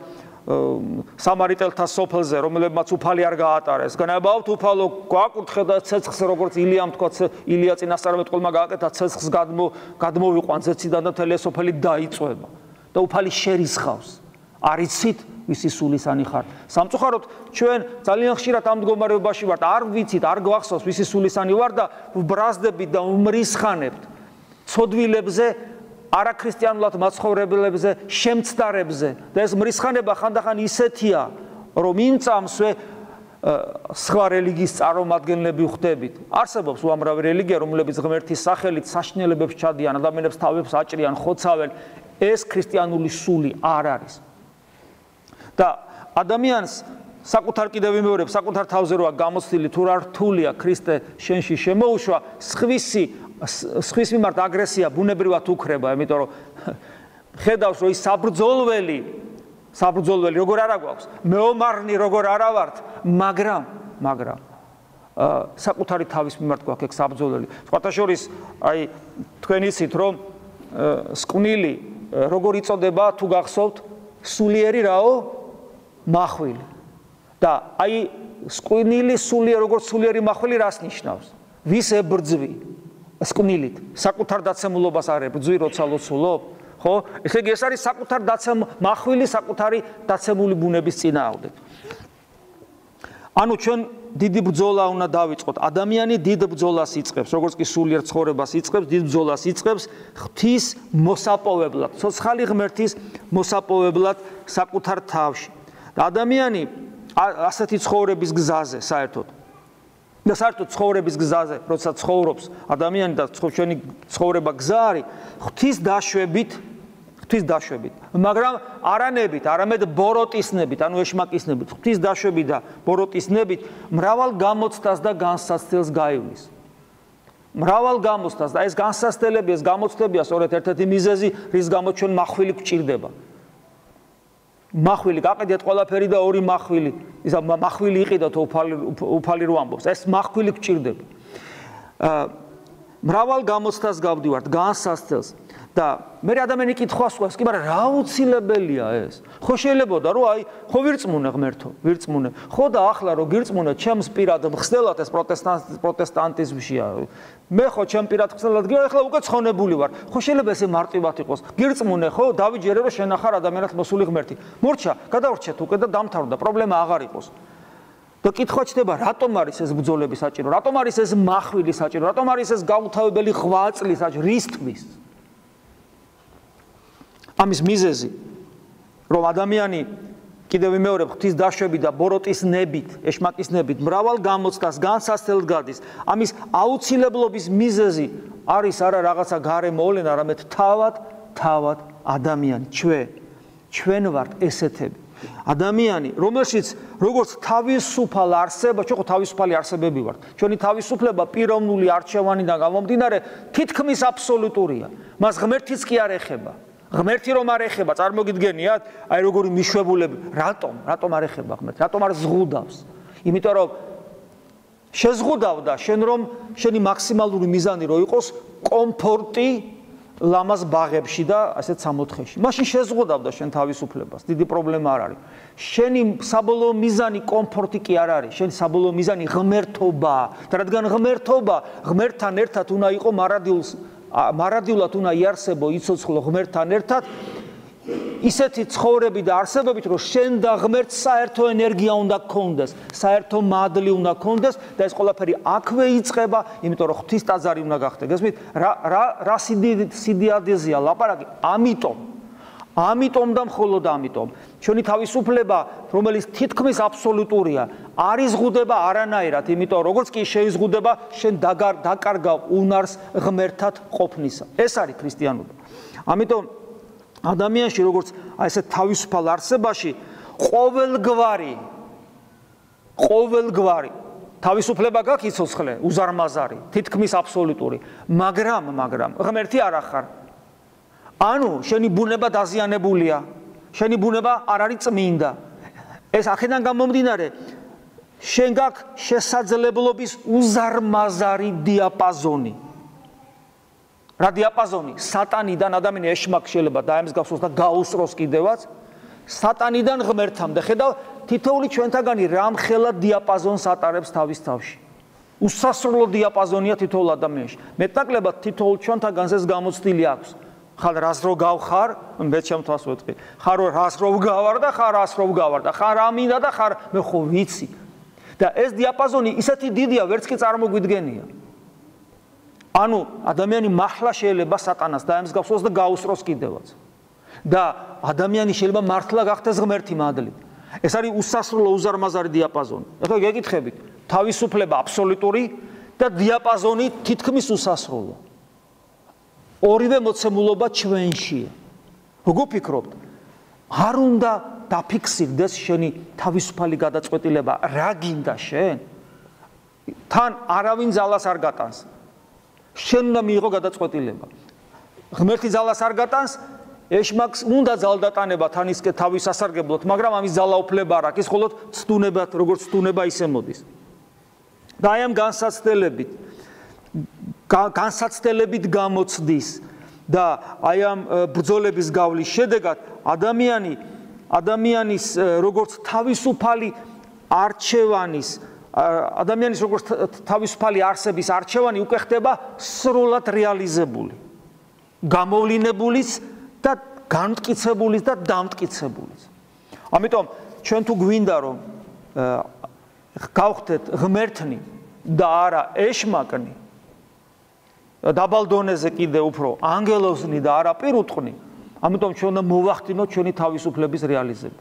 სამარიტელთა სოფელზე, რომლებმაც უფალი არ გაატარეს. განაბავთ უფალო, გვაკურთხეთ და ცეცხლს როგორც ილიამ თქვა, ილია წინასწარმეტყველმა გააკეთა, ცეცხლს გადმოვიყვან ზეციდან და მთელი სოფელი დაიწვება და უფალი შერისხავს. არიცით ვისი სულისანი ხარ. სამწუხაროდ ჩვენ ძალიან ხშირად ამ მდგომარეობაში ვართ, არ ვიცით, არ გვახსოვს ვისი სულისანი ვარ და ვბრაზდებით და ვმრისხანებთ ცოდვილებზე, არაქრისტიანულად მაცხოვრებლებზე, შემცდარებზე და ეს მრისხანება ხანდახან ისეთია, რომ იმ წამსვე სხვა რელიგიის წარმომადგენლები ვხდებით. არსებობს უამრავი რელიგია, რომლებიც ღმერთის სახელით საშინელებებს ჩადიან, ადამიანებს თავებს აჭრიან, ხოცავენ. ეს ქრისტიანული სული არ არის. და ადამიანს საკუთარ კიდევ ვიმეორებ, საკუთარ თავზე როა გამოცდილი თუ რა რთულია ქრისტე შენში შემოუშვა, სხვის მიმართ აგრესია ბუნებრივად უქრება, იმიტომ რომ ხედავს რომ ის საბრძოლველი როგორ არა გვაქვს, მეომარნი როგორ არა ვართ, მაგრამ საკუთარი თავის მიმართ გვაქვს ეგ საბრძოლველი. სხვათა შორის, აი თქვენ იცით რომ სკვნილი როგორ იწოდება თუ გახსოვთ, სულიერი რაო? მახვილი. და აი სკვნილი როგორც სულიერი მახვილი რას ნიშნავს? ვის ებრძვი? სკვნილით. საკუთარ დაცემულობას არ ებრძვი, როცა ლოცულობ? ხო? ესე იგი ეს არის საკუთარ მახვილი, საკუთარი დაცემული ბუნების წინააღმდეგ. ანუ ჩვენ დიდი ბრძოლა უნდა დავიწყოთ. ადამიანი დიდ ბრძოლას იწყებს, როგორც კი სულიერ ცხოვრებას იწყებს, დიდ ბრძოლას იწყებს ღვთის მოსაპოვებლად, ცოცხალი ღმერთის მოსაპოვებლად საკუთარ თავში. და ადამიანი ასეთი ცხოვრების გზაზე საერთოდ და საერთოდ ცხოვრების გზაზე, როცა ცხოვრობს ადამიანი და ჩვენი ცხოვრება გზა არის ღვთის დაშვებით, მაგრამ არანებით, არამედ ბოროტისნებით, ანუ ეშმაკისნებით, ღვთის დაშვებით და ბოროტისნებით მრავალ გამოცდას და განსაცდელს გაივლის. მრავალ გამოცდას და ეს განსაცდელები, ეს გამოცდებია სწორედ ერთ-ერთი მიზეზი, რის გამო ჩვენ მახვილი გვჭირდება. მახვილი გაყიდეთ ყველაფერი და ორი მახვილი, ისა მახვილი იყიდოთ უფალი რო ამბობს, ეს მახვილი გვჭირდება. მრავალ გამოცდას გავდივართ, განსაცდელს და მე ადამიანი კითხვას ყვევს, კი, მაგრამ რა აუცილებელია ეს? ხო შეიძლებოდა რომ აი, ხო ვირწმუნე ღმერთო, ვირწმუნე. ხო და ახლა რო გირწმუნე, ჩემს პირად მხსნელად ეს პროტესტანტიზმშია. მე ხო ჩემ პირად მხსნელად გიო, ახლა უკვე ცხონებული ვარ. ხო შეიძლება ესე მარტივად იყოს. გირწმუნე, ხო, დავიჯერე რომ შენ ახარ ადამიანად მოსული ღმერთი. მორჩა, გადავრჩეთ უკვე და დამთავრდა, პრობლემა აღარ იყოს. და კითხვა ჩდება, რატომ არის ეს ბრძოლები საჭირო? რატომ არის ეს მახვილი საჭირო? რატომ არის ეს გაუთავებელი ღვაწლი საჭირო? რისთვის? ამის მიზეზი, რომ ადამიანი კიდევ ვიმეორებ ღვთის დაშვებით და ბოროტისნებით, ეშმაკისნებით მრავალ გამოცდას განსაცდელს გადის. ამის აუცილებლობის მიზეზი არის არა რაღაცა გარე მოვლენა, არამედ თავად ადამიანი, ჩვენ ვართ ესეთები. ადამიანი, რომელშიც როგორც თავისუფალ არსება, ჩვენ ხო თავისუფალი არსებები ვართ. ჩვენი თავისუფლება პიროვნული არჩევანიდან გამომდინარე თითქმის აბსოლუტურია. მას ღმერთიც კი არ ეხება. ღმერთი რომ არ ეხება, წარმოგიდგენიათ, აი როგორი მიშვებულები, რატომ არ ეხება ღმერთი? რატომ არ ზღუდავს? იმიტომ რომ შეზღუდავდა შენ რომ შენი მაქსიმალური მიზანი რო იყოს კომფორტი ლამაზ ბაღებში და ასეთ სამოთხეში. მაშინ შეზღუდავდა შენ თავისუფლებას, დიდი პრობლემა არ არის. შენი საბოლოო მიზანი კომფორტი კი არ არის, შენი საბოლოო მიზანი ღმერთობაა. და რადგან ღმერთობა ღმერთთან ერთად უნდა იყო მარადიულად უნდა იარსებო, იცოცხლო ღმერთთან ერთად, ისეთი ცხოვრები და არსებობით, რომ შენ და ღმერთს საერთო ენერგია უნდა გქონდეს, საერთო მადლი უნდა გქონდეს და ეს ყველაფერი აქვე იწყება, იმიტომ რომ ღვთის ტაძარი უნდა გახდე. გესმით, რა სიდიადეზია ლაპარაკი? ამიტომ და მხოლოდ ამიტომ ჩვენი თავისუფლება, რომელიც თითქმის აბსოლუტურია, არ იზღუდება არანაირად, იმიტომ როგორც კი შეიზღუდება, შენ დაკარგავ უნარს ღმერთად ყოფნისა. ეს არის ქრისტიანობა. ამიტომ ადამიანში, როგორც აი ესე თავისუფალ არსებაში, ყოველგვარი თავისუფლება გაქვს იცოცხლე, უზარმაზარი, თითქმის აბსოლუტური, მაგრამ ღმერთი არ ახარ. ანუ შენი ბუნება დაზიანებულია, შენი ბუნება არ არის წმინდა. ეს აქედან გამომდინარე, შენ გაქვს შესაძლებლობის უზარმაზარი დიაპაზონი. რა დიაპაზონი? სატანიდან ადამიანი ეშმაკ შეიძლება დაემსგავსოს და გაუსწროს კიდევაც, სატანიდან ღმერთამდე. ხედავ, თითოეული ჩვენთაგანი რამხელა დიაპაზონს ატარებს თავის თავში. უსასრულო დიაპაზონია თითოეულ ადამიანში. მეტნაკლებად თითოეულ ჩვენთაგანს ეს გამოცდილი აქვს. ხარ რას რო გავხარ, მე ჩემთვას ვეთქვი. ხარ რას რო გავარ და ხარ რას რო გავარ და ხარ ამინდა და ხარ მე ხო ვიცი. და ეს დიაპაზონი ისეთი დიდია, ვერც კი წარმოგვიდგენია. ანუ ადამიანი მართლა შეიძლება სატანას დაემსგავსოს და გაუსწროს კიდევაც. და ადამიანი შეიძლება მართლა გახდეს ღმერთი მადლით. ეს არის უსასრულო უზარმაზარი დიაპაზონი. ეხლა გეკითხებით, თავისუფლება აბსოლუტური და დიაპაზონი თითქმის უსასრულო. ორივე მოცემულობა ჩვენშია. როგორ ფიქრობთ? არ უნდა დაფიქსირდეს შენი თავისუფალი გადაწყვეტილება, რა გინდა შენ? თან არავინ ძალას არ გატანს. შენ უნდა მიიღო გადაწყვეტილება. ღმერთი ძალას არ გატანს, ეშმაკს უნდა ძალდატანება თან ისკე თავის სასარგებლოდ, მაგრამ ამის ძალაუფლება არ აქვს, ის მხოლოდ ცდუნებად, როგორც ცდუნება ისე მოდის. და აი ამ განსაცდელებით გამოცდის და აი ამ ბრძოლების გავლის შედეგად ადამიანის როგორც თავისუფალი არჩევანის ადამიანის როგორც თავისუფალი არსების არჩევანი უკვე ხდება სრულად რეალიზებული, გამოვლინებულის და განმტკიცებულის და დამტკიცებულის. ამიტომ ჩვენ თუ გვინდა რომ გავხდეთ ღმერთნი და არა ეშმაკნი, დაბალ დონეზე კიდე უფრო ანგელოზნი და არა პირუტყვნი, ამიტომ ჩვენ უნდა მოვახდინოთ ჩვენი თავისუფლების რეალიზება.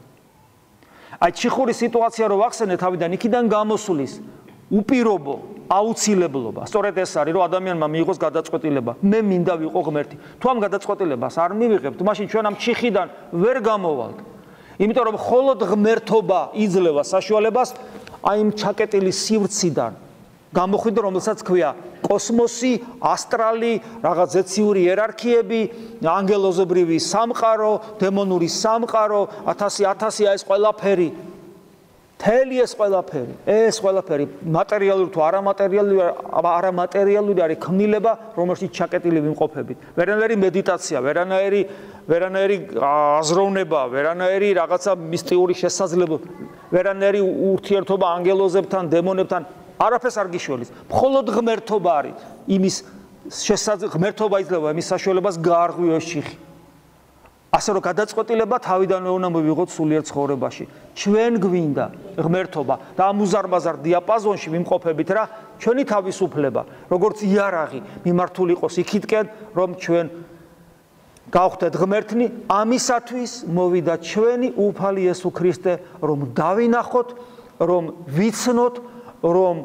აი ჩიხური სიტუაცია რო ვახსენე თავიდან იქიდან გამოსulis უპირობო აუცილებლობა. სწორედ ეს არის რომ ადამიანმა მიიღოს გადაწყვეტილება. მე მინდა ვიყო ღმერთი. თუ ამ გადაწყვეტილებას არ მივიღებთ, მაშინ ჩვენ ამ ჩიხიდან ვერ გამოვალთ. იმიტომ რომ მხოლოდ ღმერთობა იძლევა საშუალებას აი იმ ჩაკეტილი სივრციდან გამოხვიდე, რომელსაც ქვია კოსმოსი, ასტრალი, რაღაც ზეციური იერარქიები, ანგელოზებრივი სამყარო, დემონური სამყარო, 1000 ეს ყველაფერი. თელი ეს ყველაფერი, მატერიალური თუ არამატერიალური არის ქმნილება, რომელშიც ჩაკეტილი ვიმყოფებით. ვერანაირი მედიტაცია, ვერანაირი აზროვნება, ვერანაირი რაღაცა მისტიური შესაძლებლობა, ვერანაირი ურთიერთობა ანგელოზებთან, დემონებთან არაფერს არ გიშველის. მხოლოდ ღმერთობა არის იმის ღმერთობა იძლევა იმის საშუალებას გაარღვიოს ჩიხი. ასე რომ გადაწყვეტილება თავიდანვე უნდა მივიღოთ სულიერ ცხოვრებაში. ჩვენ გვინდა ღმერთობა და ამ უზარმაზარ დიაპაზონში ვიმყოფებით რა, ჩვენი თავისუფლება, როგორც იარაღი მიმართული იყოს იქითკენ, რომ ჩვენ გავხდეთ ღმერთნი, ამისათვის მოვიდა ჩვენი უფალი იესო ქრისტე, რომ დავინახოთ, რომ ვიცნოთ, რომ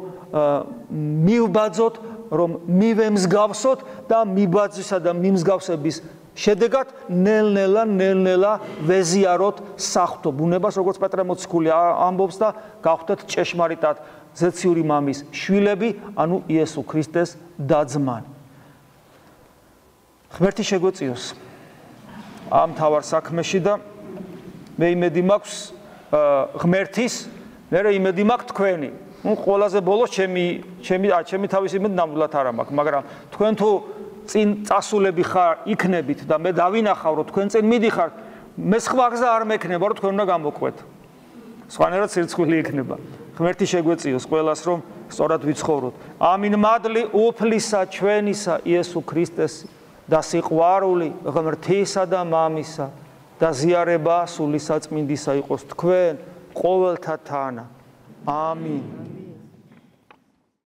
მივბაძოთ, რომ მივემსგავსოთ და მიბაძვისა და მიმსგავსების შედეგად ნელ-ნელა ვეზიაროთ საღვთო ბუნებას, როგორც პეტრე მოციქული ამბობს და გავხდეთ ჭეშმარიტად ზეციური მამის შვილები, ანუ იესო ქრისტეს და-ძმანი. ღმერთი შეგვეწიოს ამ თავარ საქმეში და მე იმედი მაქვს ღმერთის, მე იმედი მაქვს თქვენი. ყველაზე ბოლოს ჩემი თავის იმედი ნამდვილად არ მაქვს, მაგრამ თქვენ თუ წინ წასულები ხარ იქნებით და მე დავინახავ რომ თქვენ წინ მიდიხართ, მე სხვა გზა არ მექნება რომ თქვენ უნდა გამოყვეთ. სხვანაირად სირცხვილი იქნება. ღმერთი შეგვეწიოს ყველას რომ სწორად ვიცხოვროთ. ამინ. მადლი უფლისა ჩვენისა იესო ქრისტეს და სიყვარული ღმრთისა და მამისა და ზიარება სული საწმინდისა იყოს თქვენ ყოველთა თანა. ამინ.